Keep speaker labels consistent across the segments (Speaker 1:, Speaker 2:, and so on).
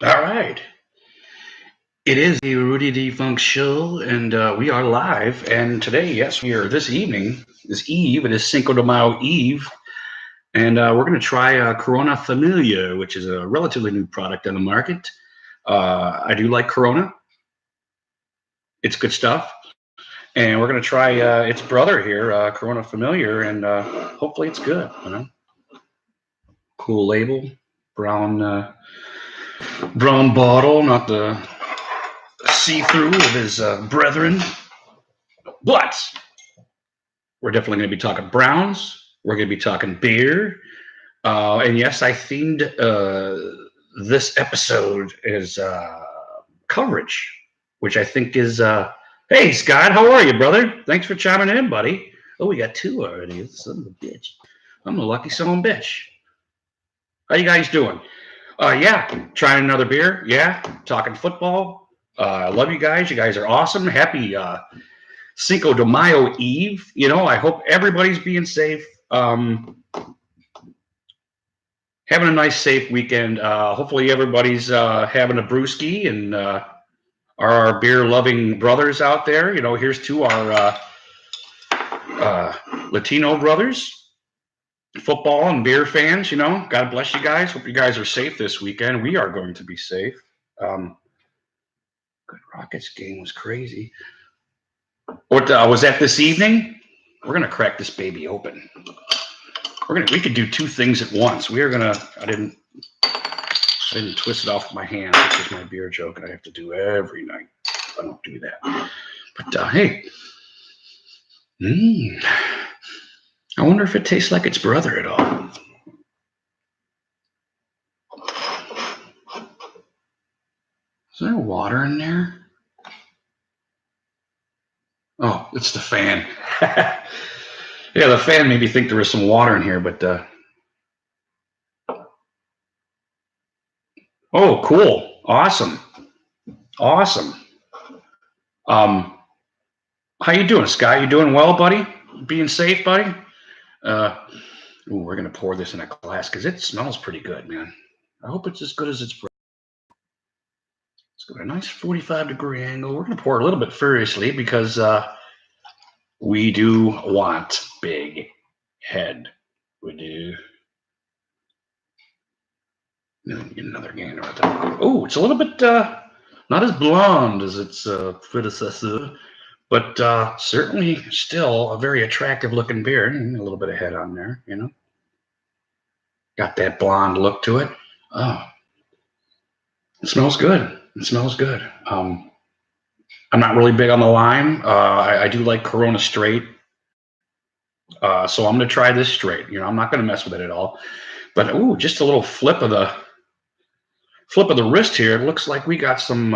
Speaker 1: All right. It is the Rudy D Funk Show, and we are live. And today, yes, we are this evening, this eve, it is Cinco de Mayo Eve, and we're going to try Corona Familia, which is a relatively new product on the market. I do like Corona, it's good stuff. And we're going to try its brother here, Corona Familiar, and hopefully it's good. Cool label, brown, brown bottle, not the see through of his brethren. But we're definitely going to be talking Browns. We're going to be talking beer. And yes, I themed this episode as coverage, which I think is. Hey, Scott, how are you, brother? Thanks for chiming in, buddy. Oh, we got two already. Son of a bitch. I'm a lucky son of a bitch. How you guys doing? Yeah, trying another beer. Yeah, talking football. I love you guys. You guys are awesome. Happy Cinco de Mayo Eve. I hope everybody's being safe. Having a nice, safe weekend. Hopefully, everybody's having a brewski and our beer loving brothers out there. Here's to our Latino brothers, football and beer fans. God bless you guys. Hope you guys are safe this weekend. We are going to be safe. Good Rockets game was crazy. What was that this evening? We're gonna crack this baby open. We could do two things at once. We are gonna. I didn't twist it off with my hand, which is my beer joke, and I have to do every night. I don't do that. But hey, I wonder if it tastes like its brother at all. Is there water in there? Oh, it's the fan. Yeah, the fan made me think there was some water in here, but oh, cool, awesome. Um, how you doing, Scott? You doing well, buddy? Being safe, buddy? Uh, we're gonna pour this in a glass because it smells pretty good, man. I hope it's as good as its brother. It's got a nice 45-degree angle. We're gonna pour a little bit furiously because we do want big head. We do. Get another gander right there. Oh, it's a little bit not as blonde as its predecessor, but certainly still a very attractive looking beer. A little bit of head on there, Got that blonde look to it. Oh, it smells good. It smells good. I'm not really big on the lime. I do like Corona straight. So I'm going to try this straight. I'm not going to mess with it at all. But just a little flip of the wrist here. It looks like we got some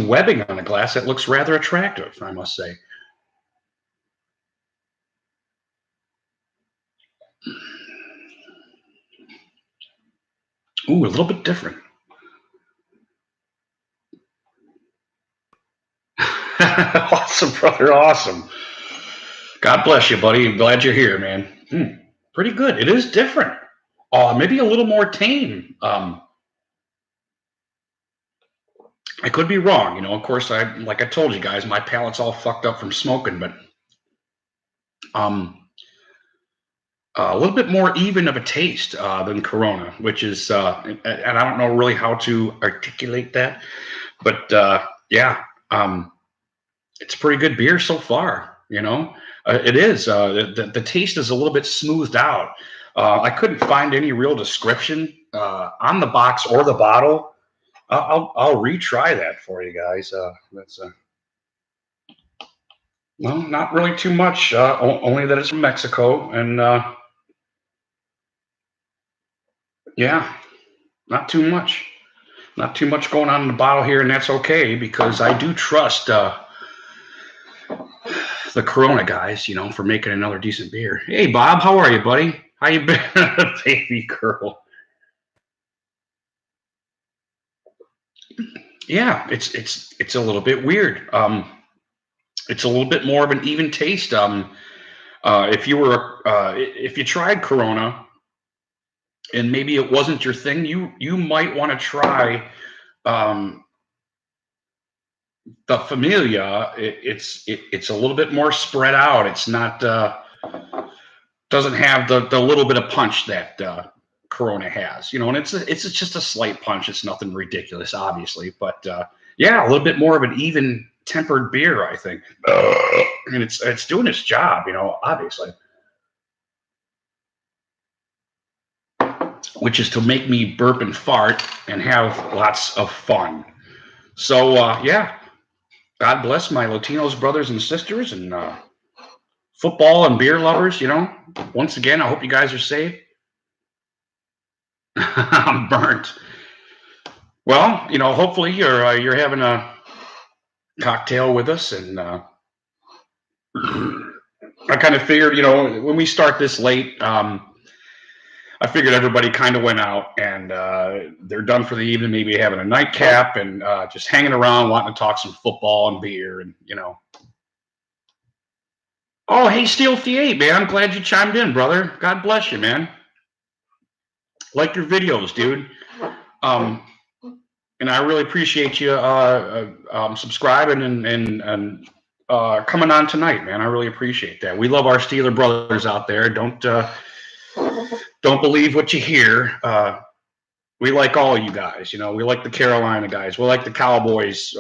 Speaker 1: webbing on the glass that looks rather attractive, I must say. Ooh, a little bit different. Awesome, brother. Awesome. God bless you, buddy. I'm glad you're here, man. Pretty good. It is different. Maybe a little more tame. I could be wrong. Of course, like I told you guys, my palate's all fucked up from smoking, but a little bit more even of a taste than Corona, which is, and I don't know really how to articulate that, but yeah, it's a pretty good beer so far. It is. The taste is a little bit smoothed out. I couldn't find any real description on the box or the bottle. I'll retry that for you guys. That's well, not really too much. Only that it's from Mexico, and yeah, not too much. Not too much going on in the bottle here, and that's okay because I do trust the Corona guys, for making another decent beer. Hey, Bob, how are you, buddy? How you been, baby girl? Yeah, it's a little bit weird. It's a little bit more of an even taste. If you tried Corona, and maybe it wasn't your thing, you might want to try um, the Familia. It's a little bit more spread out. It's not doesn't have the little bit of punch that Corona has, and it's just a slight punch. It's nothing ridiculous, obviously, but yeah, a little bit more of an even tempered beer, I think, and it's doing its job, obviously, which is to make me burp and fart and have lots of fun. So yeah, God bless my Latinos brothers and sisters and football and beer lovers. Once again, I hope you guys are safe. I'm burnt. Well, hopefully you're having a cocktail with us, and I kind of figured, when we start this late, I figured everybody kind of went out and they're done for the evening, maybe having a nightcap and just hanging around, wanting to talk some football and beer, and. Oh, hey, Steel Fiat, man! I'm glad you chimed in, brother. God bless you, man. Like your videos, dude. Um, and I really appreciate you subscribing and coming on tonight, man. I really appreciate that. We love our Steeler brothers out there. Don't believe what you hear. We like all you guys. We like the Carolina guys. We like the Cowboys.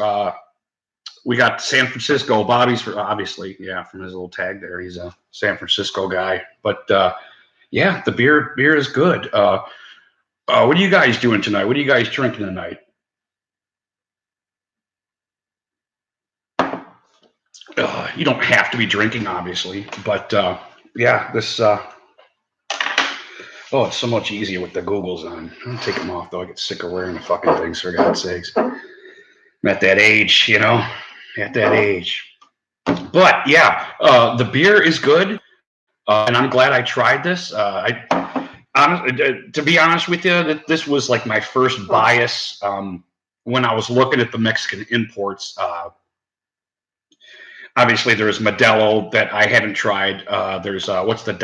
Speaker 1: We got San Francisco. Bobby's obviously, yeah, from his little tag there. He's a San Francisco guy. But yeah, the beer is good. What are you guys doing tonight? What are you guys drinking tonight? You don't have to be drinking, obviously, but yeah, this. Oh, it's so much easier with the Googles on. I'll take them off though. I get sick of wearing the fucking things, for God's sakes. I'm at that age, at that age. But yeah, the beer is good, and I'm glad I tried this. To be honest with you, this was like my first bias when I was looking at the Mexican imports. Obviously, there's Modelo that I haven't tried. There's what's the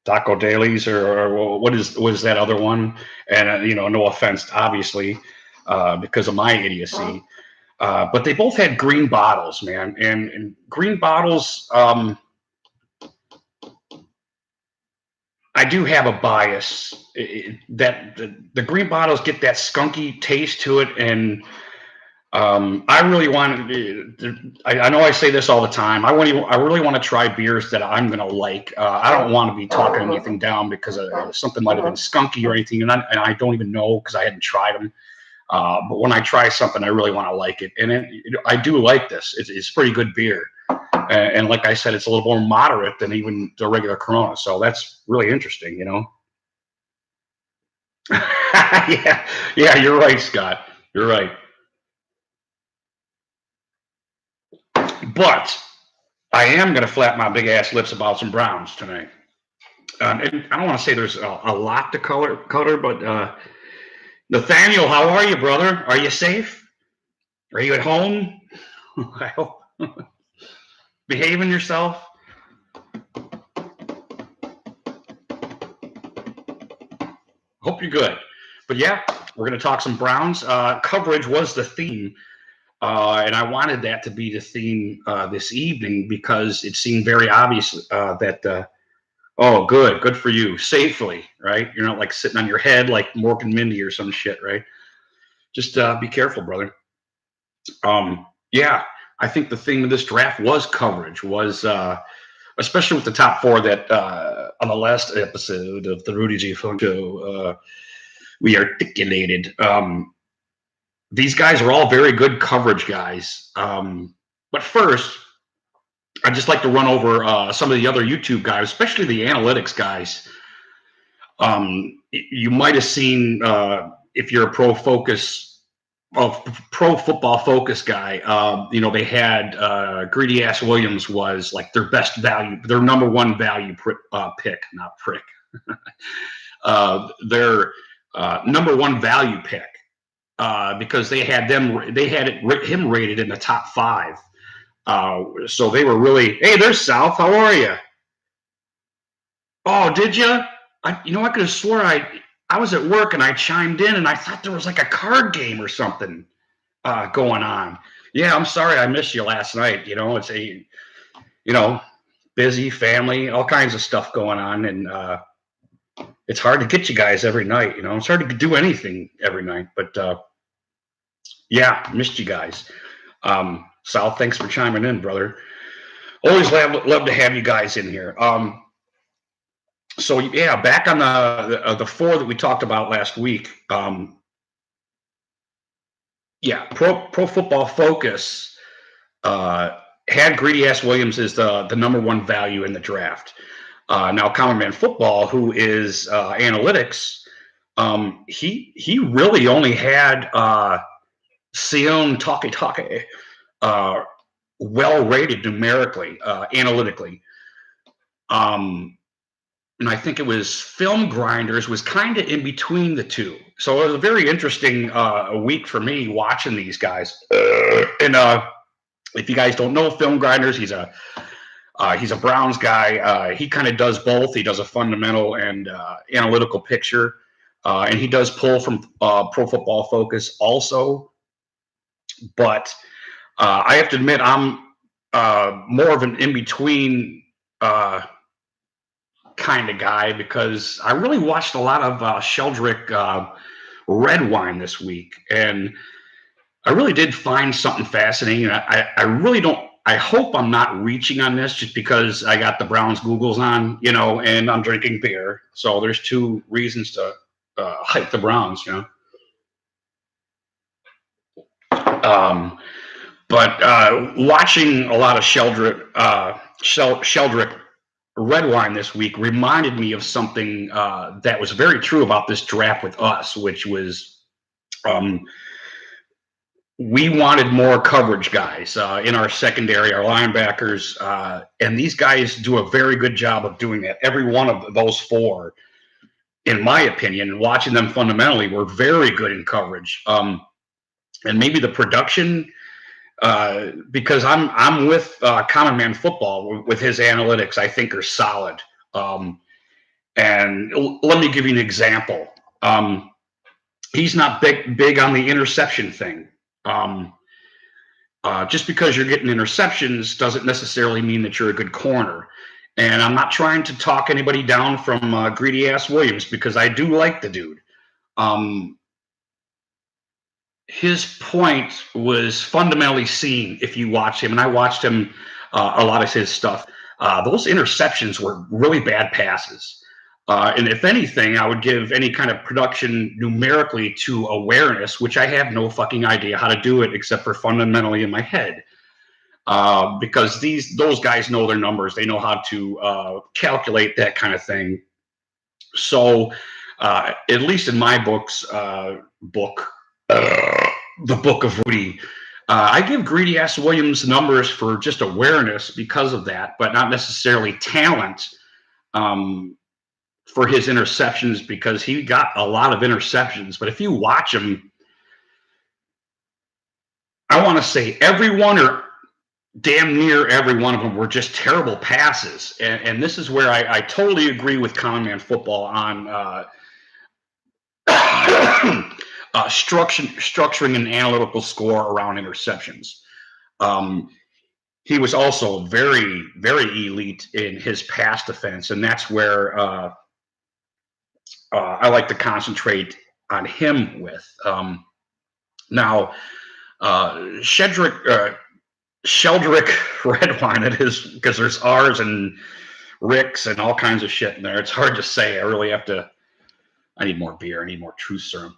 Speaker 1: Daco Dailies or what is that other one? And no offense, obviously, because of my idiocy. But they both had green bottles, man, and green bottles. I do have a bias that the green bottles get that skunky taste to it, and I really want. I know I say this all the time. I really want to try beers that I'm going to like. I don't want to be talking anything down because something might have been skunky or anything, and I don't even know because I hadn't tried them. But when I try something, I really want to like it, and I do like this. It's pretty good beer, and like I said, it's a little more moderate than even the regular Corona. So that's really interesting, yeah, you're right, Scott. You're right. But I am going to flap my big ass lips about some browns tonight. And I don't want to say there's a lot to color, but Nathaniel, how are you, brother? Are you safe? Are you at home? I hope. Behaving yourself? Hope you're good. But yeah, we're going to talk some Browns. Coverage was the theme. And I wanted that to be the theme this evening because it seemed very obvious that, oh, good for you, safely, right? You're not like sitting on your head like Mork and Mindy or some shit, right? Just be careful, brother. Yeah, I think the theme of this draft was coverage, especially with the top four that on the last episode of the Rudy G. Funk Show we articulated. These guys are all very good coverage guys. But first, I'd just like to run over some of the other YouTube guys, especially the analytics guys. You might have seen if you're a pro football focus guy. They had Greedy Ass Williams was like their best value, their number one value pick, not prick. Their number one value pick. Because they had him rated in the top 5. So they were really, hey, there's South. How are you? Oh, did you? I could have swore I was at work and I chimed in and I thought there was like a card game or something going on. Yeah, I'm sorry I missed you last night. It's you know, busy family, all kinds of stuff going on, and it's hard to get you guys every night. It's hard to do anything every night, but yeah, missed you guys. Sal, thanks for chiming in, brother. Always love to have you guys in here. So yeah, back on the four that we talked about last week. Yeah, Pro Football Focus had Greedy Ass Williams as the number one value in the draft. Now, Common Man Football, who is analytics, he really only had Sion Take well rated numerically, analytically. And I think it was Film Grinders was kind of in between the two. So it was a very interesting week for me watching these guys. And if you guys don't know Film Grinders, he's a Browns guy. He kind of does both. He does a fundamental and analytical picture, and he does pull from Pro Football Focus also. But I have to admit, I'm more of an in between kind of guy because I really watched a lot of Sheldrick red wine this week, and I really did find something fascinating. I really don't. I hope I'm not reaching on this just because I got the Browns Googles on, and I'm drinking beer. So there's two reasons to hype the Browns, But watching a lot of Sheldrick red wine this week reminded me of something that was very true about this draft with us, which was we wanted more coverage guys in our secondary, our linebackers, and these guys do a very good job of doing that. Every one of those four, in my opinion, watching them fundamentally, were very good in coverage. And maybe the production, because I'm with Common Man Football with his analytics, I think are solid. And let me give you an example. He's not big on the interception thing. Just because you're getting interceptions doesn't necessarily mean that you're a good corner. And I'm not trying to talk anybody down from Greedy Ass Williams because I do like the dude. His point was fundamentally seen if you watch him, and I watched him a lot of his stuff. Those interceptions were really bad passes. And if anything, I would give any kind of production numerically to awareness, which I have no fucking idea how to do it except for fundamentally in my head. Because those guys know their numbers. They know how to calculate that kind of thing. So at least in my book, the Book of Rudy, I give Greedy Ass Williams numbers for just awareness because of that, but not necessarily talent. For his interceptions because he got a lot of interceptions. But if you watch him, I want to say every one or damn near every one of them were just terrible passes. And this is where I totally agree with Common Man Football on structuring an analytical score around interceptions. He was also very, very elite in his pass defense, and that's where I like to concentrate on him with. Now, Sheldrick red wine, it is because there's R's and Ricks and all kinds of shit in there. It's hard to say. I need more beer. I need more truth serum.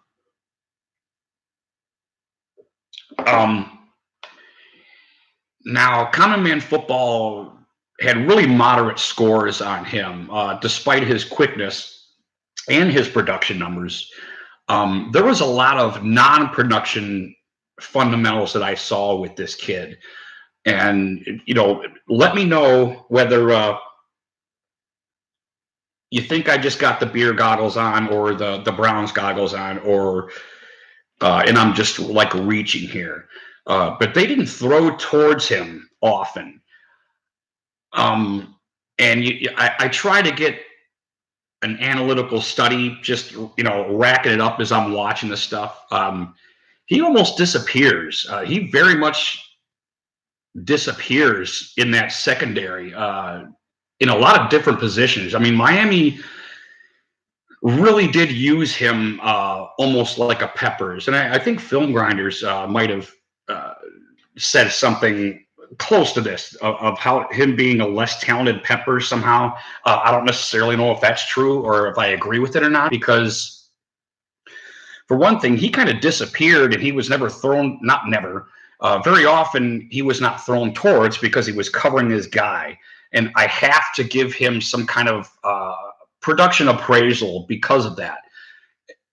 Speaker 1: Now, Common Man Football had really moderate scores on him, despite his quickness and his production numbers. There was a lot of non-production fundamentals that I saw with this kid. And, let me know whether you think I just got the beer goggles on or the Browns goggles on, or and I'm just like reaching here. But they didn't throw towards him often. And I try to get an analytical study, just racking it up as I'm watching this stuff. He almost disappears. He very much disappears in that secondary in a lot of different positions. I mean, Miami really did use him almost like a Peppers, and I think Film Grinders might have said something close to this of how him being a less talented Peppers somehow. I don't necessarily know if that's true or if I agree with it or not, because for one thing, he kind of disappeared and he was never thrown, not never, very often he was not thrown towards because he was covering his guy. And I have to give him some kind of production appraisal because of that.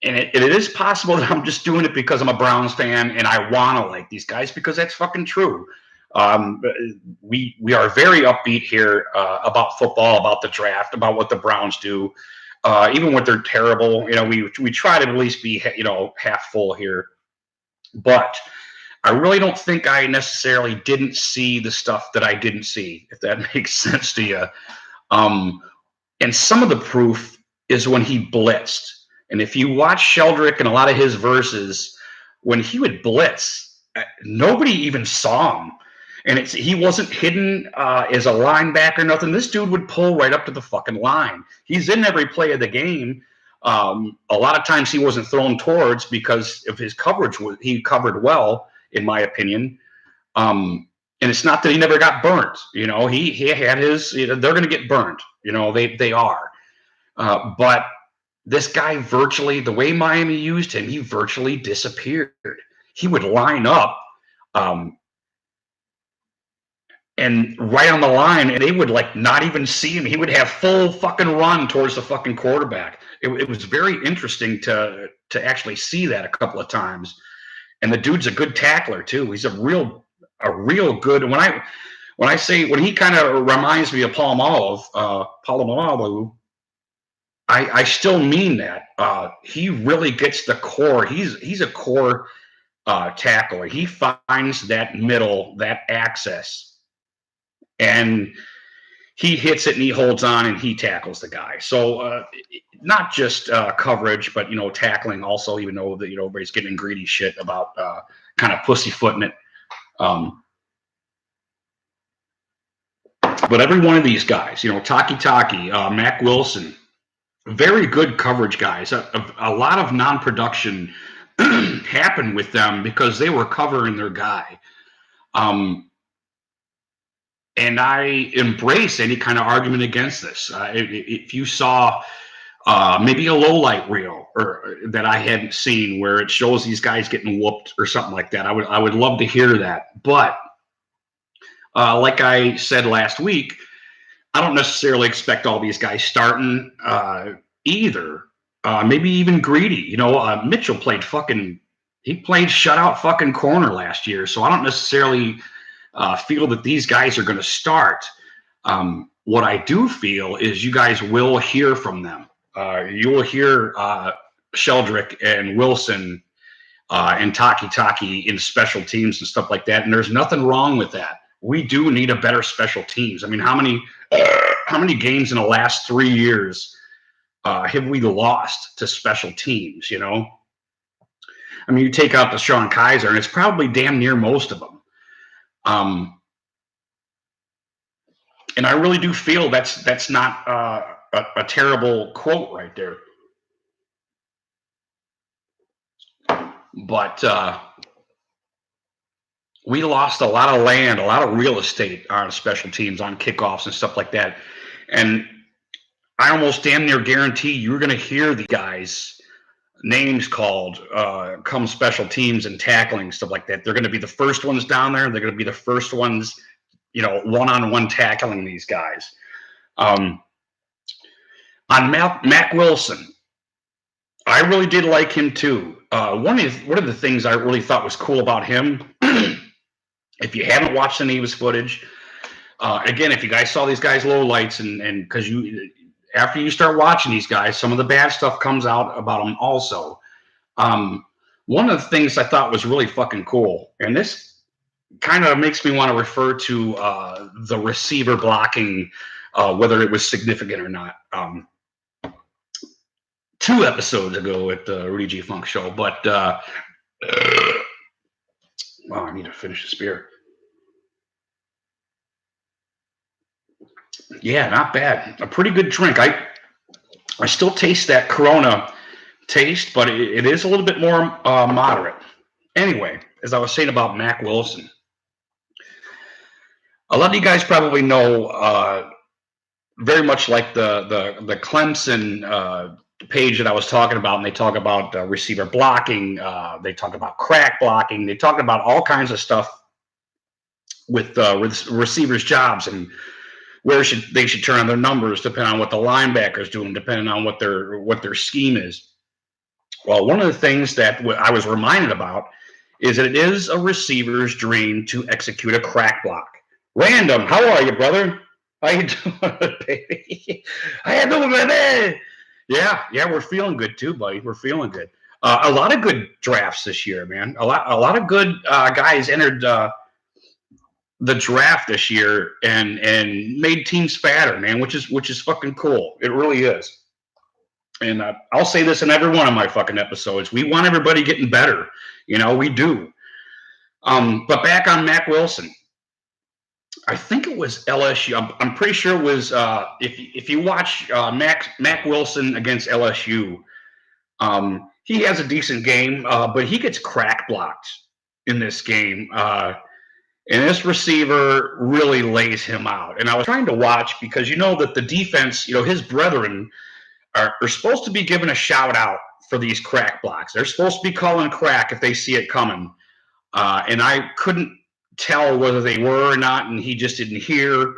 Speaker 1: And it is possible that I'm just doing it because I'm a Browns fan and I want to like these guys, because that's fucking true. We are very upbeat here about football, about the draft, about what the Browns do. Even when they're terrible, we try to at least be, half full here. But I really don't think I necessarily didn't see the stuff that I didn't see, if that makes sense to you. And some of the proof is when he blitzed. And if you watch Sheldrick and a lot of his verses, when he would blitz, nobody even saw him. And he wasn't hidden as a linebacker or nothing. This dude would pull right up to the fucking line. He's in every play of the game. A lot of times he wasn't thrown towards because of his coverage. He covered well, in my opinion. And it's not that he never got burnt. He had his. They're going to get burnt. They are. But this guy virtually, the way Miami used him, he virtually disappeared. He would line up. And right on the line, and they would not even see him. He would have full fucking run towards the fucking quarterback. It was very interesting to actually see that a couple of times. And the dude's a good tackler too. He's a real good. When he kind of reminds me of Polamalu, I still mean that. He really gets the core. He's a core tackler. He finds that middle, that access. And he hits it and he holds on and he tackles the guy. So not just coverage, but tackling also. Even though that everybody's getting greedy shit about kind of pussyfooting it. But every one of these guys, Taki, Mac Wilson, very good coverage guys. A lot of non-production happened with them because they were covering their guy. And I embrace any kind of argument against this. If you saw maybe a low light reel or that I hadn't seen where it shows these guys getting whooped or something like that, I would love to hear that. But like I said last week, I don't necessarily expect all these guys starting either. Maybe even Greedy. Mitchell played shutout fucking corner last year, so I don't necessarily feel that these guys are going to start. What I do feel is you guys will hear from them. You will hear Sheldrick and Wilson and Taki in special teams and stuff like that. And there's nothing wrong with that. We do need a better special teams. I mean, how many games in the last 3 years have we lost to special teams? I mean, you take out the Sean Kaiser, and it's probably damn near most of them. And I really do feel that's not a terrible quote right there. But we lost a lot of land, a lot of real estate on special teams, on kickoffs and stuff like that. And I almost damn near guarantee you're going to hear the guys' names called come special teams and tackling, stuff like that. They're going to be the first ones down there. They're going to be the first ones, one-on-one tackling these guys. On Mac Wilson, I really did like him too. One of the things I really thought was cool about him, if you haven't watched any of his footage, again, if you guys saw these guys' low lights, and because after you start watching these guys, some of the bad stuff comes out about them also. One of the things I thought was really fucking cool, and this kind of makes me want to refer to the receiver blocking, whether it was significant or not. 2 episodes ago at the Rudy G Funk Show. But wow, I need to finish this beer. Yeah, not bad. A pretty good drink. I still taste that Corona taste, but it is a little bit more moderate. Anyway, as I was saying about Mac Wilson, a lot of you guys probably know very much like the Clemson page that I was talking about, and they talk about receiver blocking, they talk about crack blocking, they talk about all kinds of stuff with receivers' jobs and where they should turn on their numbers, depending on what the linebacker's doing, depending on what their scheme is. Well, one of the things that I was reminded about is that it is a receiver's dream to execute a crack block. Random, how are you, brother? How you doing, baby? How you doing, baby? Yeah, we're feeling good too, buddy. We're feeling good. A lot of good drafts this year, man. A lot of good guys entered the draft this year and made teams fatter, man, which is fucking cool. It really is. And I'll say this in every one of my fucking episodes: we want everybody getting better. We do. But back on Mac Wilson. I think it was LSU. I'm pretty sure it was. If you watch Mac Wilson against LSU, he has a decent game, but he gets crack blocked in this game, and this receiver really lays him out. And I was trying to watch because that the defense, his brethren are supposed to be given a shout out for these crack blocks. They're supposed to be calling crack if they see it coming, and I couldn't tell whether they were or not, and he just didn't hear.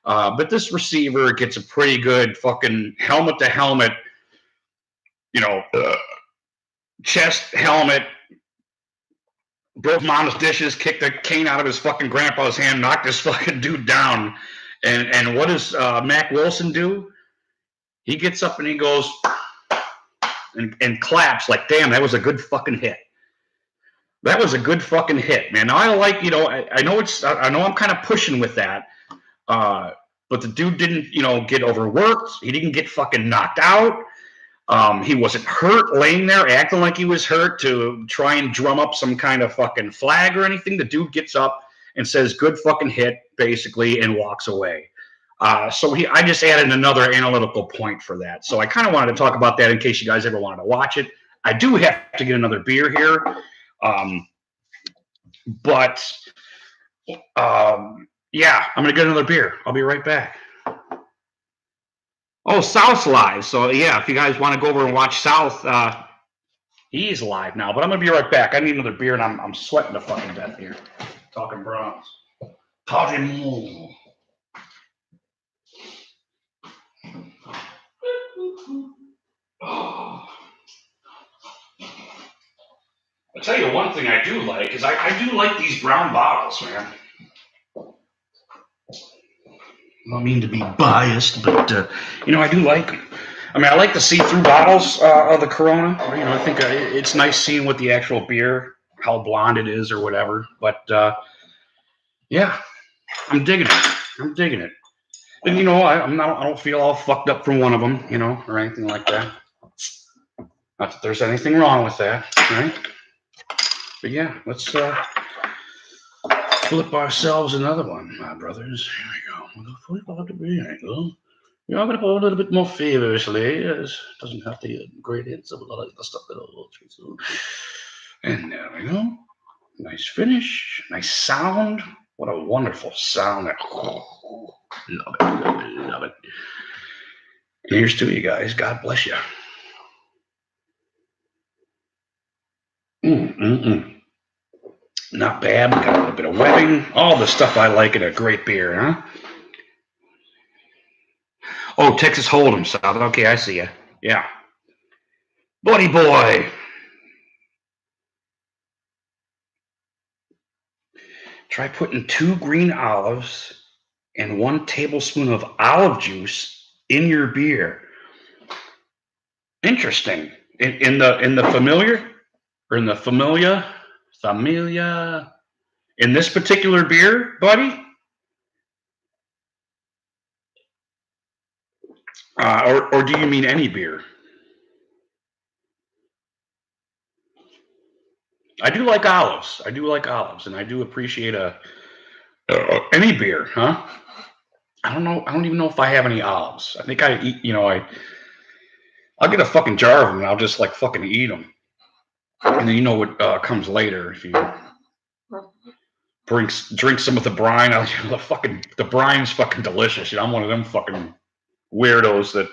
Speaker 1: But this receiver gets a pretty good fucking helmet to helmet, chest helmet, broke mama's dishes, kicked the cane out of his fucking grandpa's hand, knocked this fucking dude down. And what does Mac Wilson do? He gets up and he goes and claps like, damn, that was a good fucking hit. That was a good fucking hit, man. Now I like, I know I'm kind of pushing with that, but the dude didn't, get overworked. He didn't get fucking knocked out. He wasn't hurt, laying there acting like he was hurt to try and drum up some kind of fucking flag or anything. The dude gets up and says, "Good fucking hit," basically, and walks away. So I just added another analytical point for that. So I kind of wanted to talk about that in case you guys ever wanted to watch it. I do have to get another beer here. But yeah, I'm gonna get another beer. I'll be right back. Oh, South's live. So yeah, if you guys want to go over and watch South, he's live now. But I'm gonna be right back. I need another beer, and I'm sweating to fucking death here. Talking Browns. Talking. Oh. I'll tell you one thing I do like is I do like these brown bottles, man. I don't mean to be biased, but I do like them. I mean, I like the see-through bottles of the Corona. I think it's nice seeing what the actual beer, how blonde it is or whatever. But yeah, I'm digging it. And I don't feel all fucked up from one of them, or anything like that. Not that there's anything wrong with that, right? But yeah, let's flip ourselves another one, my brothers. Here we go. We'll flip out the beer. You're going to put a little bit more feverishly. It doesn't have the gradients of a lot of the stuff that I'll do. And there we go. Nice finish. Nice sound. What a wonderful sound. Love it. And here's to you guys. God bless you. Not bad. We got a little bit of webbing. All the stuff I like in a great beer, huh? Oh, Texas Hold'em, South. Okay, I see you. Yeah. Buddy boy. Try putting 2 green olives and 1 tablespoon of olive juice in your beer. Interesting. In the familiar or in the familia in this particular beer, buddy. Or do you mean any beer? I do like olives. I do like olives, and I do appreciate a any beer, huh? I don't know. I don't even know if I have any olives. I think I eat. I'll get a fucking jar of them and I'll just like fucking eat them. And then you know what comes later if you drink some of the brine. The brine's fucking delicious. I'm one of them fucking weirdos that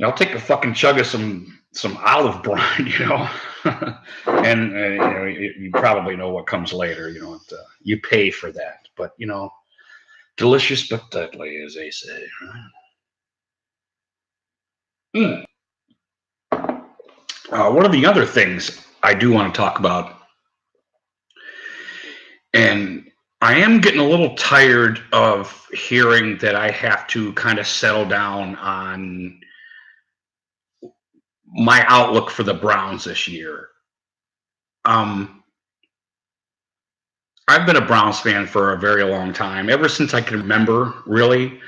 Speaker 1: I'll take a fucking chug of some olive brine, and you probably know what comes later. You pay for that, but delicious but deadly, as they say. Mm. One of the other things I do want to talk about, and I am getting a little tired of hearing that I have to kind of settle down on my outlook for the Browns this year. Um, I've been a Browns fan for a very long time, ever since I can remember, really.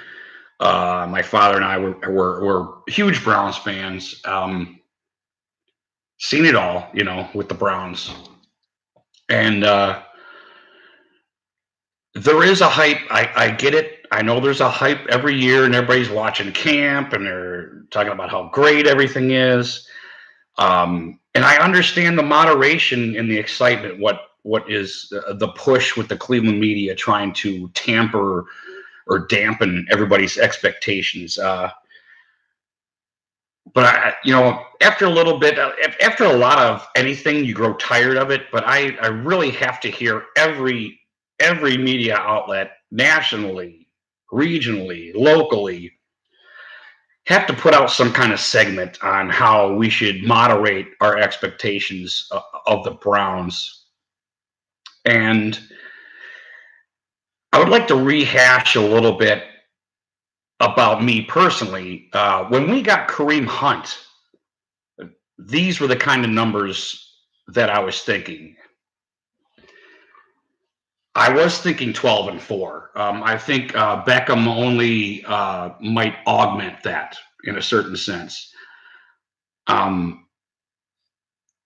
Speaker 1: My father and I were huge Browns fans. Seen it all, with the Browns. And there is a hype. I get it. I know there's a hype every year, and everybody's watching camp, and they're talking about how great everything is. And I understand the moderation and the excitement. What is the push with the Cleveland media trying to tamper or dampen everybody's expectations? But after a little bit, after a lot of anything, you grow tired of it. But I really have to hear every media outlet, nationally, regionally, locally, have to put out some kind of segment on how we should moderate our expectations of the Browns. And I would like to rehash a little bit about me personally. When we got Kareem Hunt, these were the kind of numbers that I was thinking. I was thinking 12-4. I think Beckham only might augment that in a certain sense.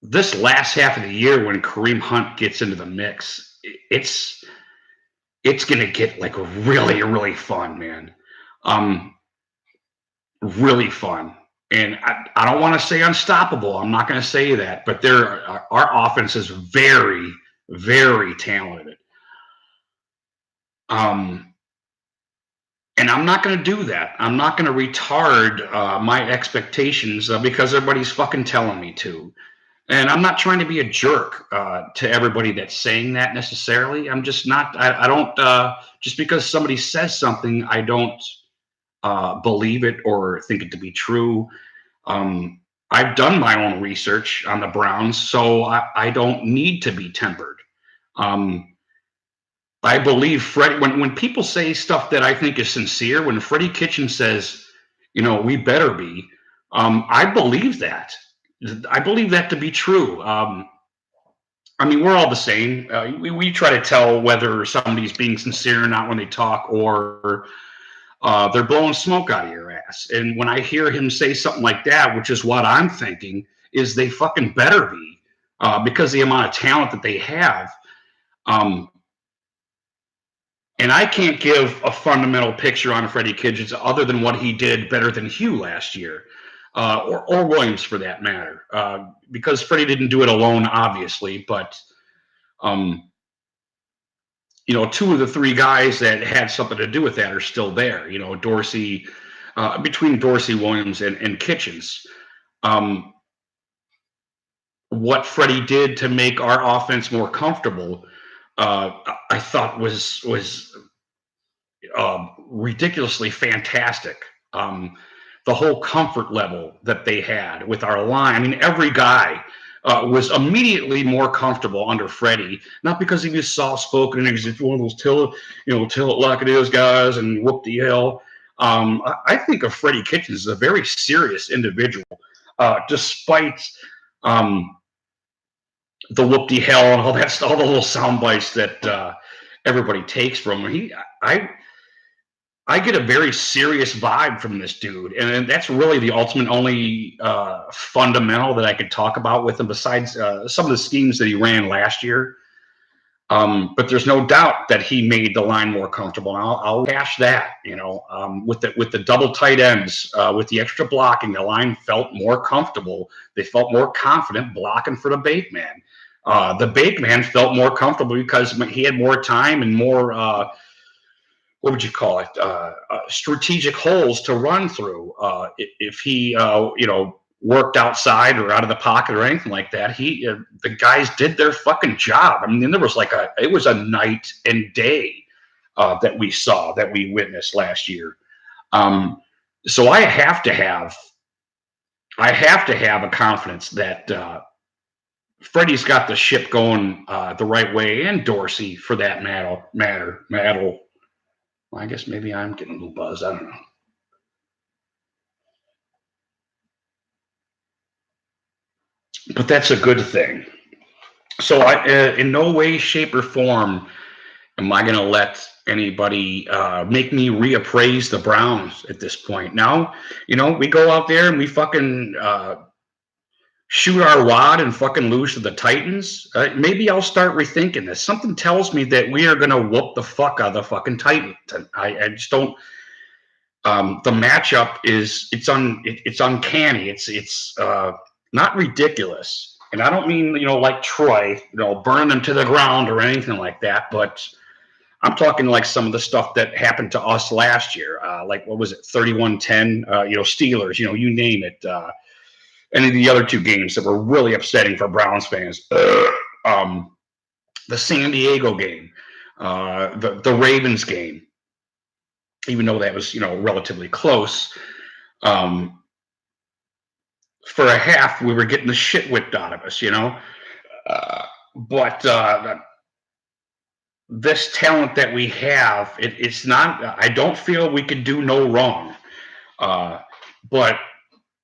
Speaker 1: This last half of the year, when Kareem Hunt gets into the mix, it's going to get like really, really fun, man. Really fun. And I don't want to say unstoppable. I'm not going to say that, but our offense is very, very talented. And I'm not going to do that. I'm not going to retard my expectations because everybody's fucking telling me to. And I'm not trying to be a jerk to everybody that's saying that necessarily. I'm just not. I don't. Just because somebody says something, I don't believe it or think it to be true. I've done my own research on the Browns, so I don't need to be tempered. I believe Freddie, when people say stuff that I think is sincere, when Freddie Kitchen says, we better be, I believe that. I believe that to be true. I mean, we're all the same. We try to tell whether somebody's being sincere or not when they talk, or they're blowing smoke out of your ass. And when I hear him say something like that, which is what I'm thinking, is they fucking better be, because the amount of talent that they have. And I can't give a fundamental picture on Freddie Kitchens other than what he did better than Hugh last year, or Williams for that matter, because Freddie didn't do it alone, obviously. But, two of the three guys that had something to do with that are still there. Dorsey, between Dorsey, Williams, and Kitchens. What Freddie did to make our offense more comfortable, I thought was ridiculously fantastic. The whole comfort level that they had with our line. I mean, every guy was immediately more comfortable under Freddie, not because he was soft-spoken and he's one of those tell it like it is guys and whoop the hell. I think of Freddie Kitchens as a very serious individual, despite the whoop the hell and all that stuff, all the little sound bites that everybody takes from him. I get a very serious vibe from this dude, and that's really the ultimate only fundamental that I could talk about with him, besides some of the schemes that he ran last year. But there's no doubt that he made the line more comfortable. And I'll cash that. With the double tight ends, with the extra blocking, the line felt more comfortable. They felt more confident blocking for the bait man. The bait man felt more comfortable because he had more time and more. What would you call it? Strategic holes to run through. If he, worked outside or out of the pocket or anything like that, the guys did their fucking job. I mean, it was a night and day that we witnessed last year. So I have to have a confidence that Freddie's got the ship going the right way, and Dorsey for that matter. Well, I guess maybe I'm getting a little buzzed. I don't know. But that's a good thing. So in no way, shape, or form am I going to let anybody make me reappraise the Browns at this point. Now, we go out there and we fucking shoot our wad and fucking lose to the Titans. Maybe I'll start rethinking this. Something tells me that we are going to whoop the fuck out of the fucking Titans. I just don't. The matchup it's uncanny. It's not ridiculous, and I don't mean like Troy, burn them to the ground or anything like that. But I'm talking like some of the stuff that happened to us last year. Like what was it, 31-10? Steelers. You name it. Any of the other two games that were really upsetting for Browns fans. The San Diego game, the Ravens game. Even though that was relatively close, for a half we were getting the shit whipped out of us, but this talent that we have, it's not. I don't feel we could do no wrong, but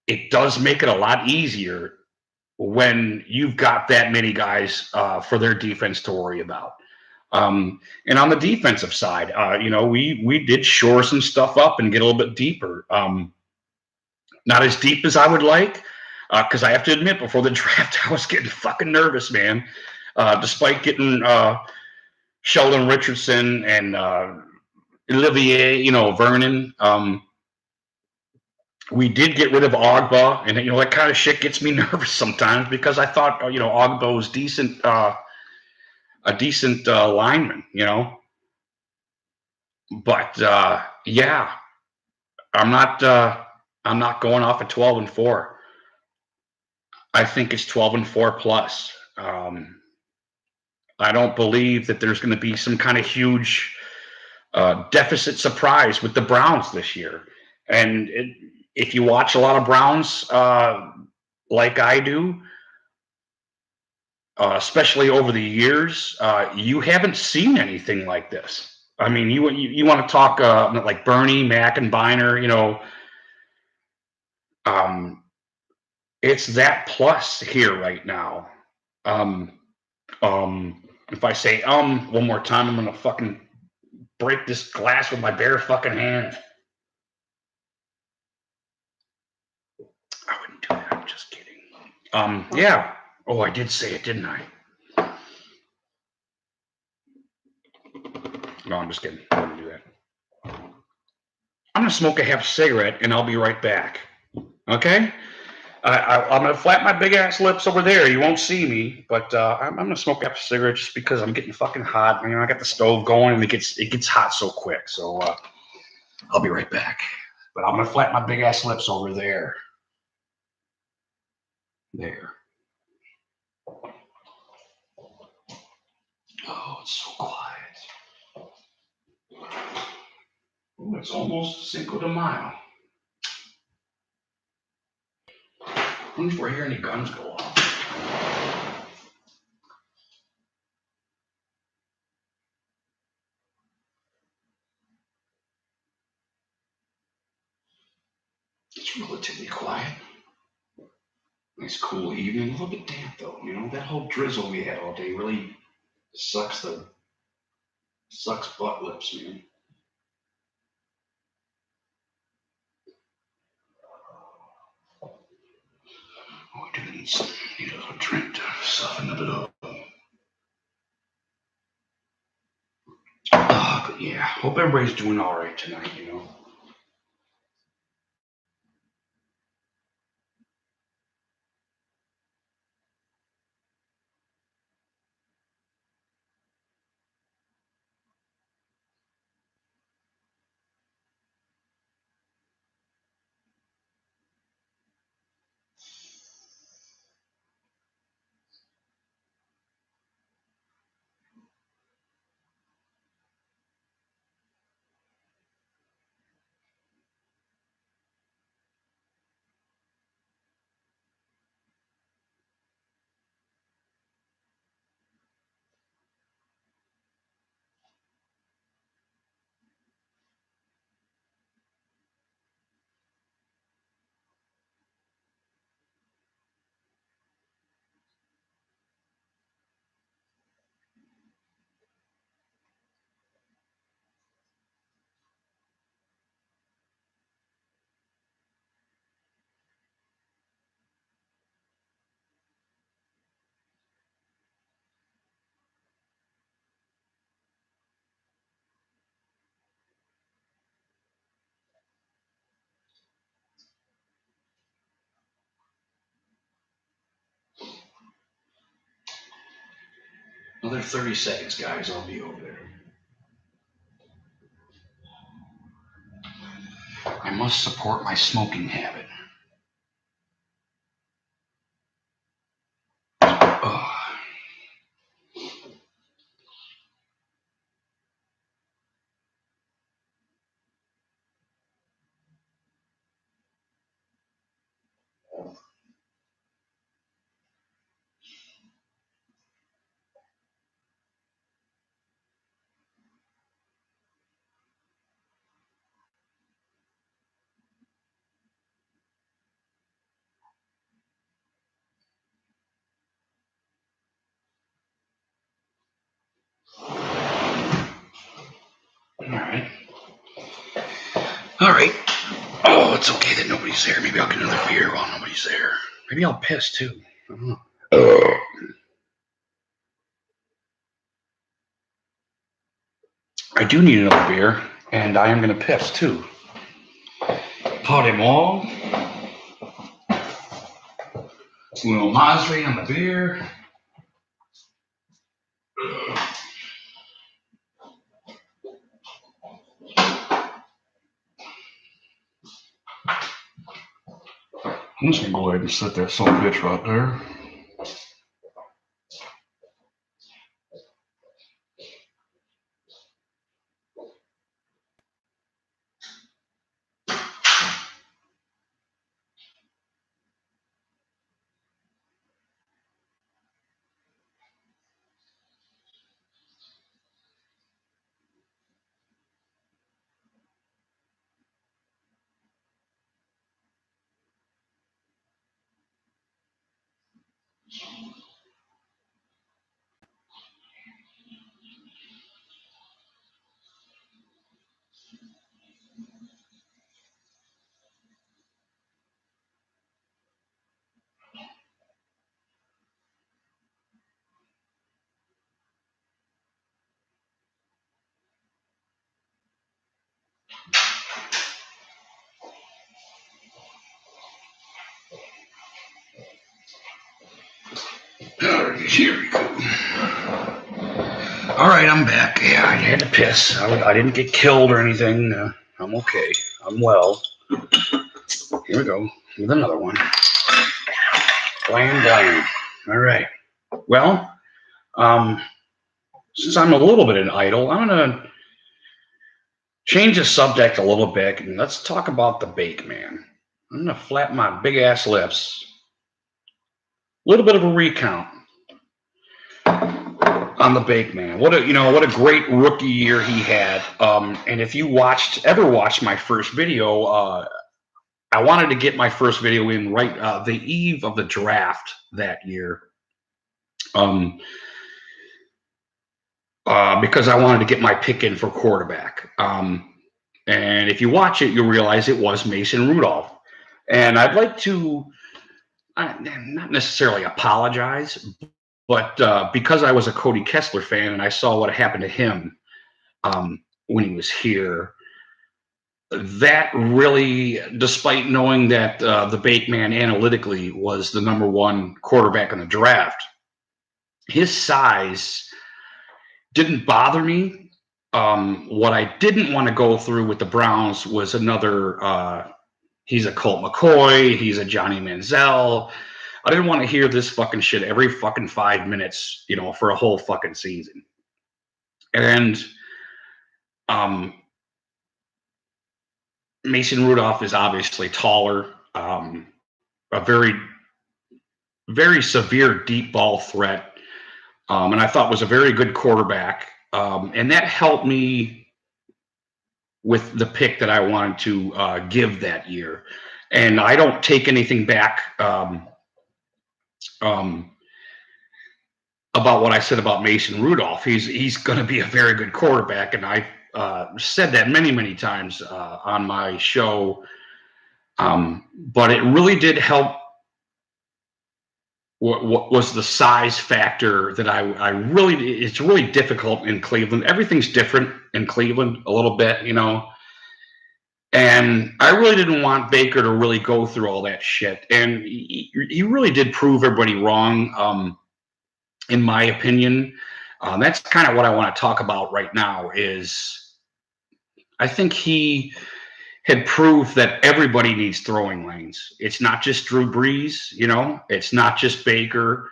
Speaker 1: it does make it a lot easier when you've got that many guys for their defense to worry about. And on the defensive side, we did shore some stuff up and get a little bit deeper. Not as deep as I would like, because I have to admit, before the draft, I was getting fucking nervous, man. Despite getting Sheldon Richardson and Olivier, Vernon, we did get rid of Ogba, and that kind of shit gets me nervous sometimes because I thought Ogba was decent. A decent lineman, But yeah, I'm not going off at 12-4. I think it's 12-4 plus. I don't believe that there's going to be some kind of huge deficit surprise with the Browns this year. And if you watch a lot of Browns like I do, especially over the years, you haven't seen anything like this. I mean, you want to talk like Bernie, Mac, and Biner, it's that plus here right now. If I say one more time, I'm gonna fucking break this glass with my bare fucking hand. I wouldn't do that. I'm just kidding. Yeah. Oh, I did say it, didn't I? No, I'm just kidding. I wouldn't do that. I'm going to smoke a half cigarette and I'll be right back. Okay? I'm going to flap my big ass lips over there. You won't see me, but I'm going to smoke half a cigarette just because I'm getting fucking hot. I got the stove going and it gets hot so quick. So I'll be right back. But I'm going to flap my big ass lips over there. There. Oh, it's so quiet. Oh, it's almost Cinco-de-Mayo. I wonder if we're hearing any guns go off. It's relatively quiet. Nice cool evening. A little bit damp though. That whole drizzle we had all day really sucks butt lips, man. Need a little drink to soften it up. But yeah, hope everybody's doing all right tonight, Another 30 seconds, guys. I'll be over there. I must support my smoking habit. Oh. All right. Oh, it's okay that nobody's there. Maybe I'll get another beer while nobody's there. Maybe I'll piss too. I don't know. I do need another beer, and I am going to piss too. Pot them all. Uno Masri on the beer. I'm just going to go ahead and set that son of a bitch right there. All right, here we go. All right, I'm back. Yeah, I had to piss. I didn't get killed or anything. I'm okay. I'm well. Here we go with another one. Blam. All right. Well, since I'm a little bit an idol, I'm gonna change the subject a little bit and let's talk about the bake man. I'm gonna flap my big ass lips. A little bit of a recount on the bake man. What a great rookie year he had. And if you ever watched my first video, I wanted to get my first video in right the eve of the draft that year. Because I wanted to get my pick in for quarterback. And if you watch it, you'll realize it was Mason Rudolph. And I'd like to not necessarily apologize, but because I was a Cody Kessler fan and I saw what happened to him when he was here, that really, despite knowing that the Bake Man analytically was the number one quarterback in the draft, his size didn't bother me. What I didn't want to go through with the Browns was another. He's a Colt McCoy. He's a Johnny Manziel. I didn't want to hear this fucking shit every fucking 5 minutes, for a whole fucking season. And Mason Rudolph is obviously taller, a very, very severe deep ball threat, and I thought was a very good quarterback. And that helped me with the pick that I wanted to give that year. And I don't take anything back about what I said about Mason Rudolph. He's going to be a very good quarterback, and I said that many, many times on my show. But it really did help. What was the size factor that I really? It's really difficult in Cleveland. Everything's different in Cleveland a little bit, And I really didn't want Baker to really go through all that shit, and he really did prove everybody wrong. In my opinion, that's kind of what I want to talk about right now. Is I think he had proved that everybody needs throwing lanes. It's not just Drew Brees, It's not just Baker.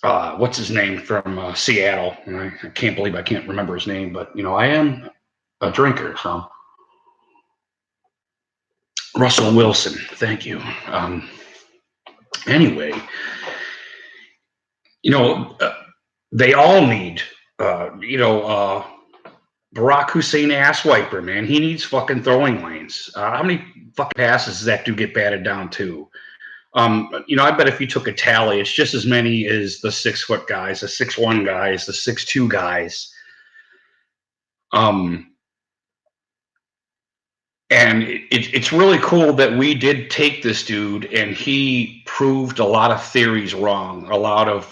Speaker 1: What's his name from Seattle? I can't believe I can't remember his name, but I am a drinker, so Russell Wilson. Thank you. Anyway, they all need, Barack Hussein ass wiper, man. He needs fucking throwing lanes. How many fucking passes does that dude get batted down to? I bet if you took a tally, it's just as many as the 6-foot guys, the 6'1" guys, the 6'2" guys. And it's really cool that we did take this dude and he proved a lot of theories wrong, a lot of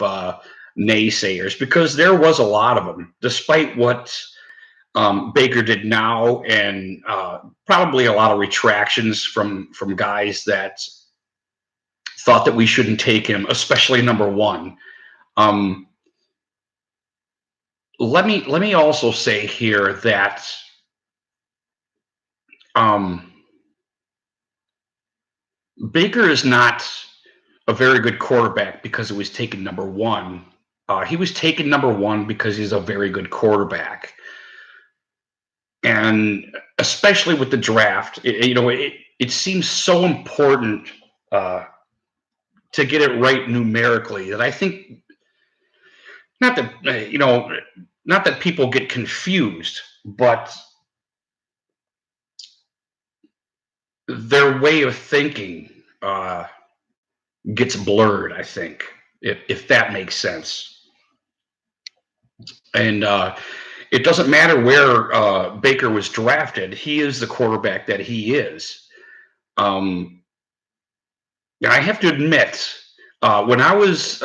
Speaker 1: naysayers, because there was a lot of them, despite what Baker did now, and probably a lot of retractions from guys that thought that we shouldn't take him, especially number one. Let me also say here that Baker is not a very good quarterback because he was taken number one. He was taken number one because he's a very good quarterback. And especially with the draft, it seems so important to get it right numerically that I think not that people get confused, but their way of thinking gets blurred, I think, if that makes sense. And it doesn't matter where Baker was drafted. He is the quarterback that he is. And I have to admit, when I was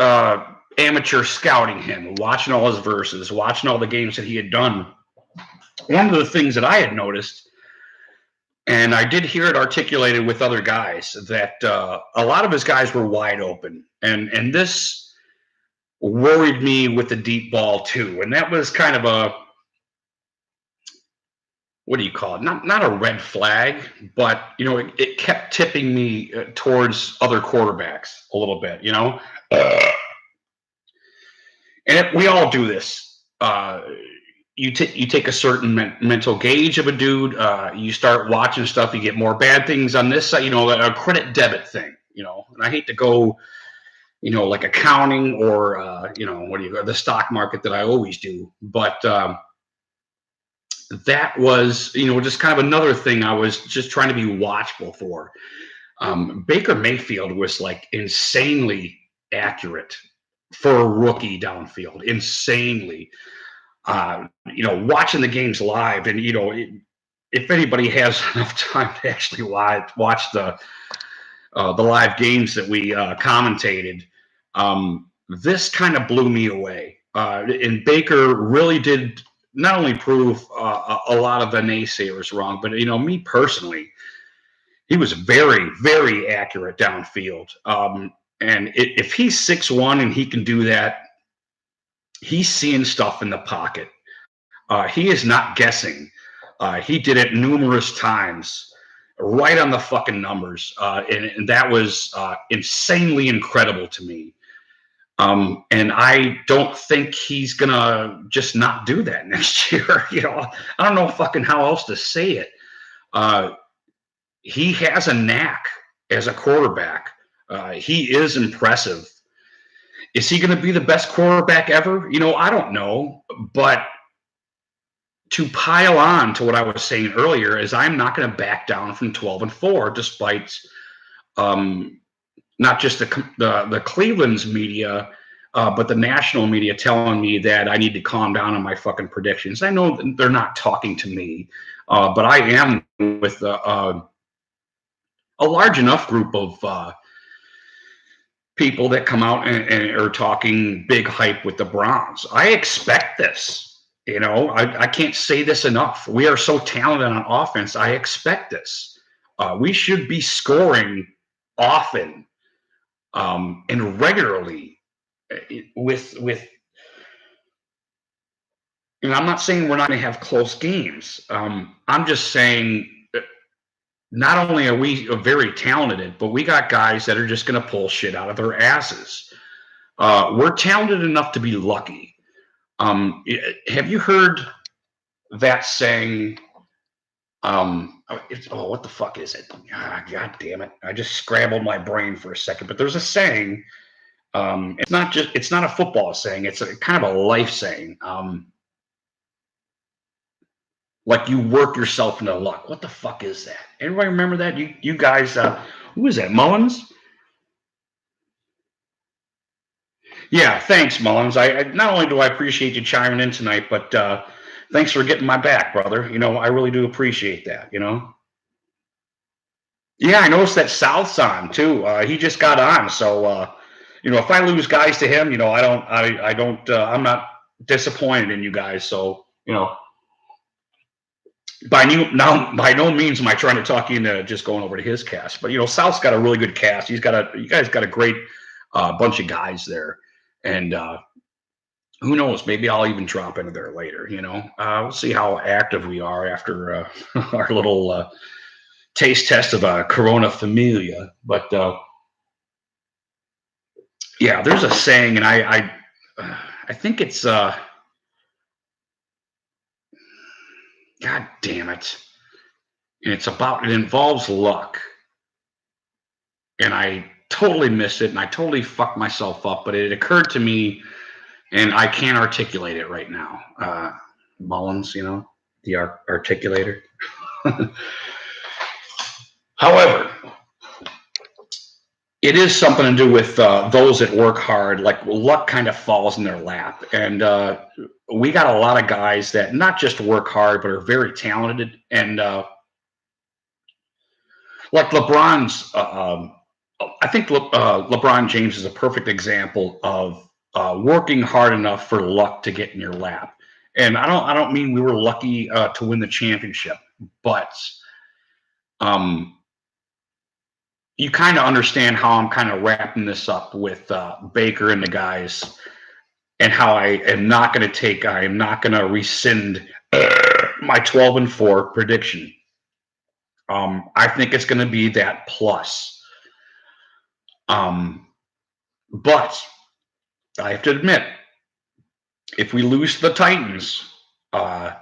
Speaker 1: amateur scouting him, watching all his verses, watching all the games that he had done, one of the things that I had noticed, and I did hear it articulated with other guys, that a lot of his guys were wide open. And this worried me with the deep ball too. And that was kind of a, what do you call it? Not a red flag, but it kept tipping me towards other quarterbacks a little bit, and we all do this. You take a certain mental gauge of a dude. You start watching stuff. You get more bad things on this side. A credit debit thing. And I hate to go, like accounting or the stock market that I always do, but. That was, just kind of another thing I was just trying to be watchful for. Baker Mayfield was like insanely accurate for a rookie downfield, insanely. Watching the games live, and if anybody has enough time to actually watch the the live games that we commentated, this kind of blew me away. And Baker really did not only prove a lot of the naysayers wrong, but me personally, he was very, very accurate downfield. And if he's 6'1" and he can do that, he's seeing stuff in the pocket. He is not guessing. He did it numerous times, right on the fucking numbers, and that was insanely incredible to me. And I don't think he's gonna just not do that next year. I don't know fucking how else to say it. He has a knack as a quarterback. He is impressive. Is he going to be the best quarterback ever? I don't know, but to pile on to what I was saying earlier is I'm not going to back down from 12-4, despite not just the Cleveland's media, but the national media telling me that I need to calm down on my fucking predictions. I know they're not talking to me, but I am with a large enough group of people that come out and are talking big hype with the Browns. I expect this. I can't say this enough. We are so talented on offense. I expect this. We should be scoring often and regularly with. And I'm not saying we're not going to have close games. I'm just saying not only are we very talented, but we got guys that are just going to pull shit out of their asses. We're talented enough to be lucky. Have you heard that saying? What the fuck is it? God damn it! I just scrambled my brain for a second. But there's a saying. It's not a football saying. It's a kind of a life saying. Like you work yourself into luck. What the fuck is that? Everybody remember that? You guys, who is that? Mullins? Yeah, thanks, Mullins. I not only do I appreciate you chiming in tonight, but thanks for getting my back, brother. I really do appreciate that. Yeah, I noticed that South's on too. He just got on, so if I lose guys to him, I'm not disappointed in you guys. So by no means am I trying to talk you into just going over to his cast, but South's got a really good cast. You guys got a great bunch of guys there, and who knows? Maybe I'll even drop into there later. We'll see how active we are after our little taste test of Corona Familia. But yeah, there's a saying, and I think it's God damn it. And it involves luck. And I totally missed it and I totally fucked myself up, but it occurred to me and I can't articulate it right now. Mullins, the articulator. However, it is something to do with those that work hard. Like luck kind of falls in their lap. And we got a lot of guys that not just work hard, but are very talented. And like LeBron's, I think LeBron James is a perfect example of working hard enough for luck to get in your lap. And I don't mean we were lucky to win the championship, but you kind of understand how I'm kind of wrapping this up with Baker and the guys, and how I am not going to rescind my 12-4 prediction. I think it's going to be that plus. But I have to admit, if we lose to the Titans, I'm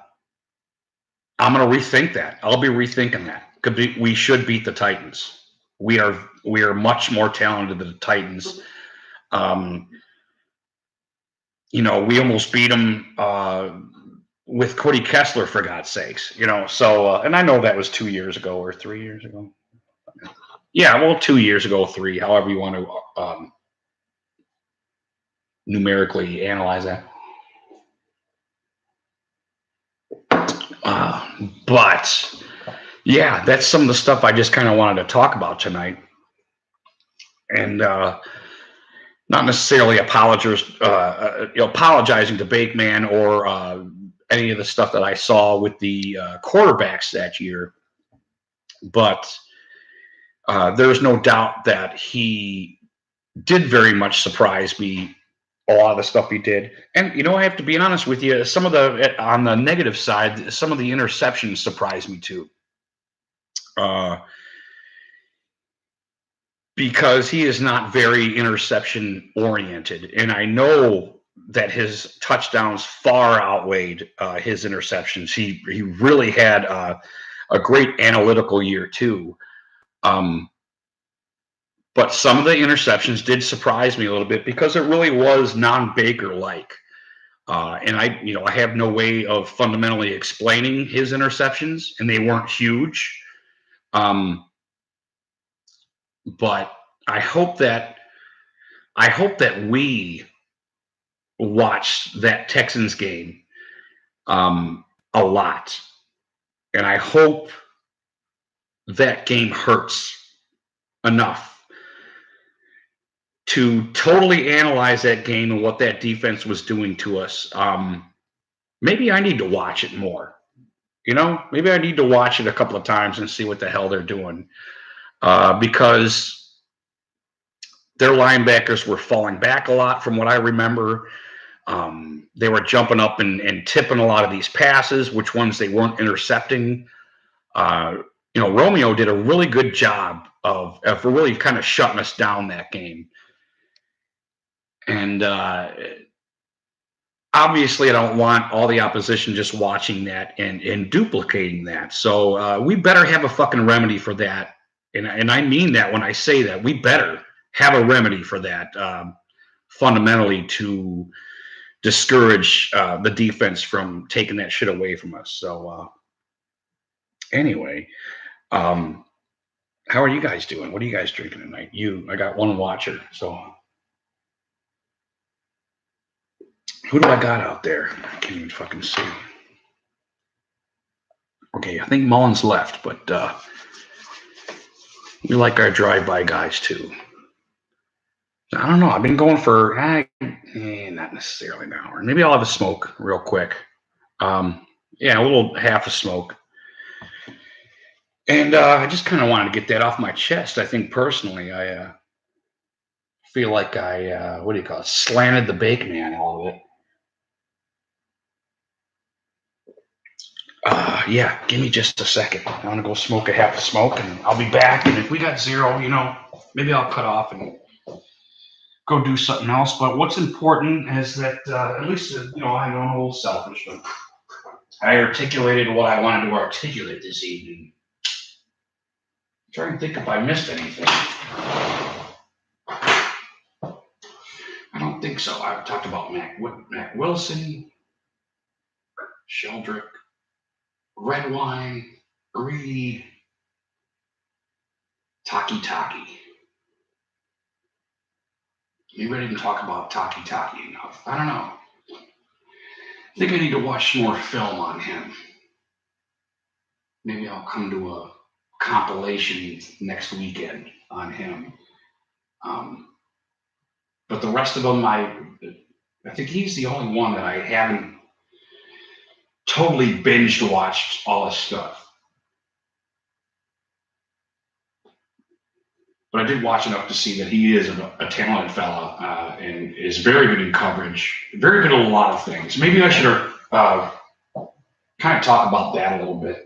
Speaker 1: going to rethink that. I'll be rethinking that. We should beat the Titans. We are much more talented than the Titans. We almost beat them with Cody Kessler, for God's sakes. So and I know that was 2 years ago or 3 years ago. Yeah, well, 2 years ago, 3, however you want to numerically analyze that. But yeah, that's some of the stuff I just kind of wanted to talk about tonight. and not necessarily apologizing to Bakeman or any of the stuff that I saw with the quarterbacks that year, but there's no doubt that he did very much surprise me. A lot of the stuff he did, and I have to be honest with you. Some of the on the negative side, some of the interceptions surprised me too, because he is not very interception oriented, and I know that his touchdowns far outweighed his interceptions. He really had a great analytical year too. But some of the interceptions did surprise me a little bit because it really was non-Baker like. And I have no way of fundamentally explaining his interceptions, and they weren't huge. But I hope that we watched that Texans game a lot, and I hope that game hurts enough to totally analyze that game and what that defense was doing to us. Maybe I need to watch it more. Maybe I need to watch it a couple of times and see what the hell they're doing, because their linebackers were falling back a lot from what I remember. They were jumping up and tipping a lot of these passes, which ones they weren't intercepting. Romeo did a really good job of really kind of shutting us down that game. And obviously, I don't want all the opposition just watching that and duplicating that. So we better have a fucking remedy for that. And I mean that when I say that. We better have a remedy for that, fundamentally, to discourage the defense from taking that shit away from us. So anyway, how are you guys doing? What are you guys drinking tonight? I got one watcher, so who do I got out there? I can't even fucking see. Okay, I think Mullins left, but we like our drive-by guys too. I don't know. I've been going for not necessarily an hour. Maybe I'll have a smoke real quick. A little half a smoke. And I just kind of wanted to get that off my chest. I think personally, I feel like I slanted the bake man a little bit. Give me just a second. I want to go smoke a half a smoke, and I'll be back. And if we got zero, maybe I'll cut off and go do something else. But what's important is that at least, I'm a little selfish, but I articulated what I wanted to articulate this evening. I'm trying to think if I missed anything. I don't think so. I've talked about Mac Wilson, Sheldrick, red wine, greed, Taki. Maybe I didn't talk about Taki enough. I don't know. I think I need to watch more film on him. Maybe I'll come to a compilation next weekend on him. But the rest of them, I think he's the only one that I haven't totally binged watched all his stuff. But I did watch enough to see that he is a talented fella and is very good in coverage, very good at a lot of things. Maybe I should kind of talk about that a little bit.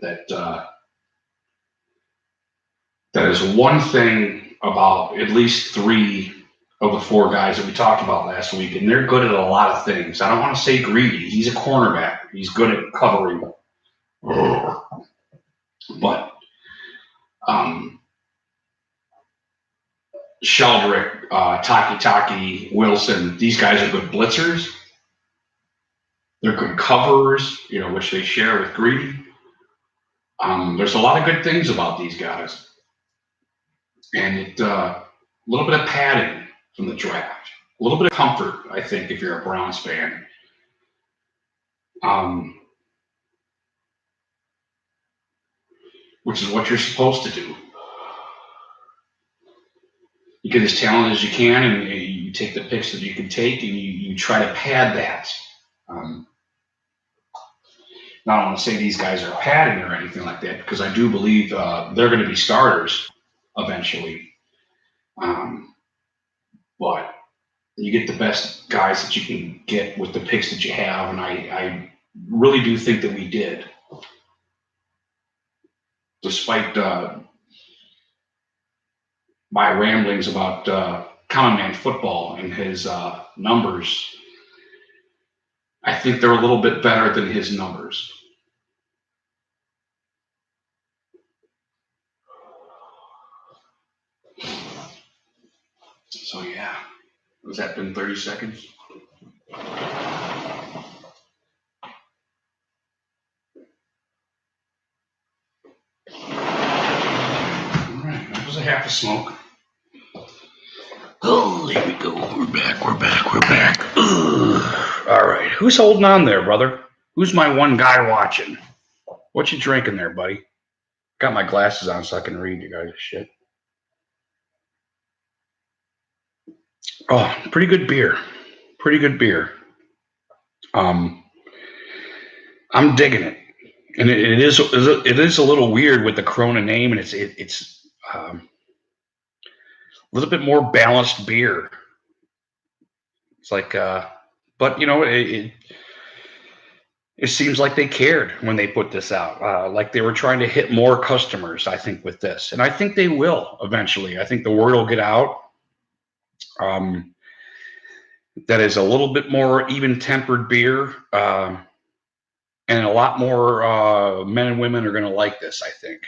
Speaker 1: That is one thing about at least 3 of the 4 guys that we talked about last week, and they're good at a lot of things. I don't want to say greedy. He's a cornerback. He's good at covering. But Sheldrick, Taki, Wilson, these guys are good blitzers. They're good coverers, which they share with Greedy. There's a lot of good things about these guys. And a little bit of padding from the draft. A little bit of comfort, I think, if you're a Browns fan. Which is what you're supposed to do. you get as talented as you can, and you take the picks that you can take, and you try to pad that. Um, Not want to say these guys are padding or anything like that, because I do believe they're going to be starters eventually. Um, but you get the best guys that you can get with the picks that you have, and I really do think that we did, despite my ramblings about Common Man football and his numbers. I think they're a little bit better than his numbers. So yeah, has that been 30 seconds? All right, that was a half a smoke. Oh, there we go. We're back. Ugh. All right, who's holding on there, brother? Who's my one guy watching? What you drinking there, buddy? Got my glasses on so I can read you guys' shit. Oh, pretty good beer. I'm digging it, and it is a little weird with the Corona name, and it's a little bit more balanced beer. It's like, but it seems like they cared when they put this out. Like they were trying to hit more customers, I think, with this, and I think they will eventually. I think the word will get out. That is a little bit more even tempered beer. And a lot more men and women are going to like this, I think,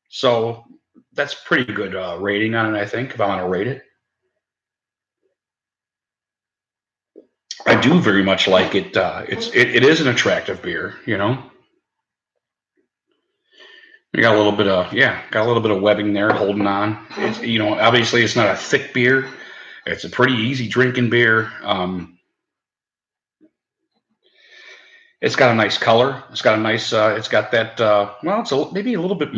Speaker 1: So that's pretty good rating on it, I think, if I want to rate it. I do very much like it. It is an attractive beer, You got a little bit of webbing there holding on. It's, obviously it's not a thick beer. It's a pretty easy drinking beer. It's got a nice color. It's got a nice. It's got that. It's maybe a little bit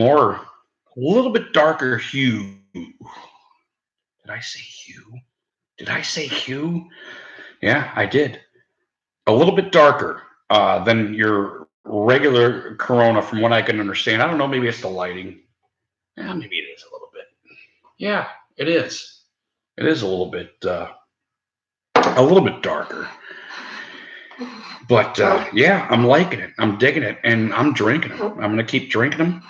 Speaker 1: darker hue. Did I say hue? Yeah, I did. A little bit darker than your regular Corona, from what I can understand. I don't know. Maybe it's the lighting. Yeah, maybe it is a little bit. Yeah, it is. It is a little bit darker. But yeah, I'm liking it. I'm digging it, and I'm drinking them. I'm gonna keep drinking them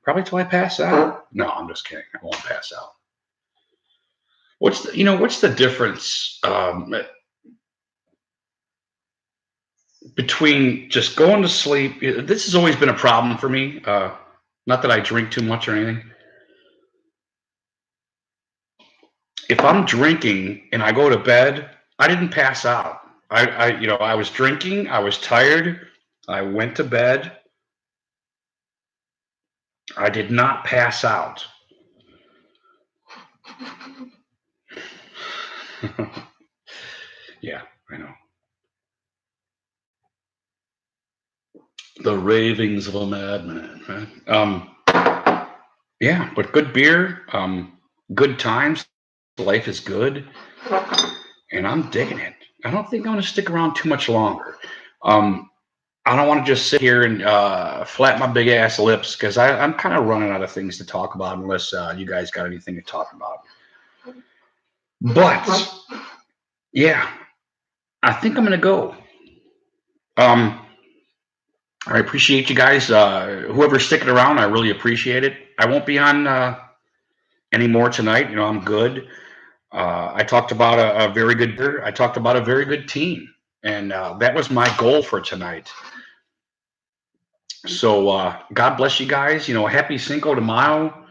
Speaker 1: probably till I pass out. No, I'm just kidding. I won't pass out. What's the difference between just going to sleep? This has always been a problem for me. Not that I drink too much or anything. If I'm drinking and I go to bed, I didn't pass out. I was drinking. I was tired. I went to bed. I did not pass out. Yeah, I know. The ravings of a madman, right? Yeah, but good beer, good times. Life is good, and I'm digging it. I don't think I'm going to stick around too much longer. I don't want to just sit here and flap my big ass lips, because I'm kind of running out of things to talk about, unless you guys got anything to talk about. But yeah, I think I'm going to go. I appreciate you guys. Whoever's sticking around, I really appreciate it. I won't be on anymore tonight. I'm good. I talked about a very good beer. I talked about a very good team, and that was my goal for tonight. So God bless you guys. Happy Cinco-de-mayo.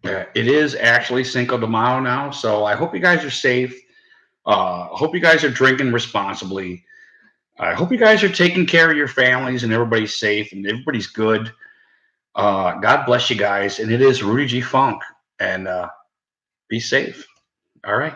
Speaker 1: It is actually Cinco-de-mayo now, so I hope you guys are safe. Hope you guys are drinking responsibly. I hope you guys are taking care of your families, and everybody's safe and everybody's good. God bless you guys. And it is Rudy G. Funk. And be safe. All right.